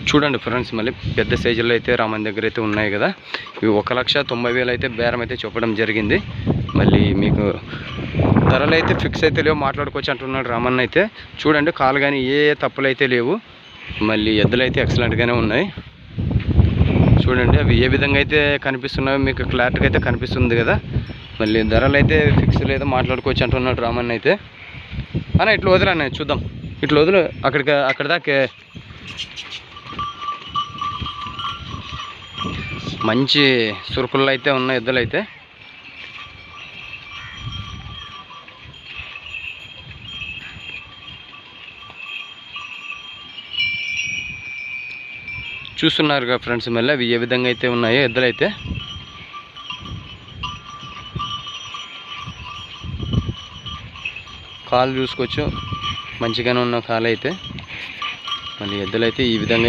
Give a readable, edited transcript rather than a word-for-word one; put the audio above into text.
చూడండి ఫ్రెండ్స్, మళ్ళీ పెద్ద సైజుల్లో అయితే రామన్ దగ్గర అయితే ఉన్నాయి కదా. ఇవి 1,90,000 అయితే బేరం అయితే చెప్పడం జరిగింది. మళ్ళీ మీకు ధరలు అయితే ఫిక్స్ అయితే లేవు, మాట్లాడుకోవచ్చు అంటున్నాడు రామన్ అయితే. చూడండి కాలు కానీ ఏ తప్పులు అయితే లేవు. మళ్ళీ ఎద్దులు అయితే ఎక్సలెంట్గానే ఉన్నాయి. చూడండి అవి ఏ విధంగా అయితే కనిపిస్తున్నాయో మీకు క్లారిటీగా అయితే కనిపిస్తుంది కదా. మళ్ళీ ధరలు అయితే ఫిక్స్ లేదో మాట్లాడుకోవచ్చు అంటున్నాడు రామన్ అయితే. అన్న ఇట్లా వదిలన్న చూద్దాం, ఇట్లా వదులు అక్కడ దాకా. మంచి సురుకుల్లో అయితే ఉన్న ఎద్దులు అయితే. చూస్తున్నారుగా ఫ్రెండ్స్, మళ్ళీ అవి ఏ విధంగా అయితే ఉన్నాయో ఎద్దులు అయితే. కాలు చూసుకోవచ్చు, మంచిగానే ఉన్న కాలు అయితే. మళ్ళీ ఎద్దులు అయితే ఈ విధంగా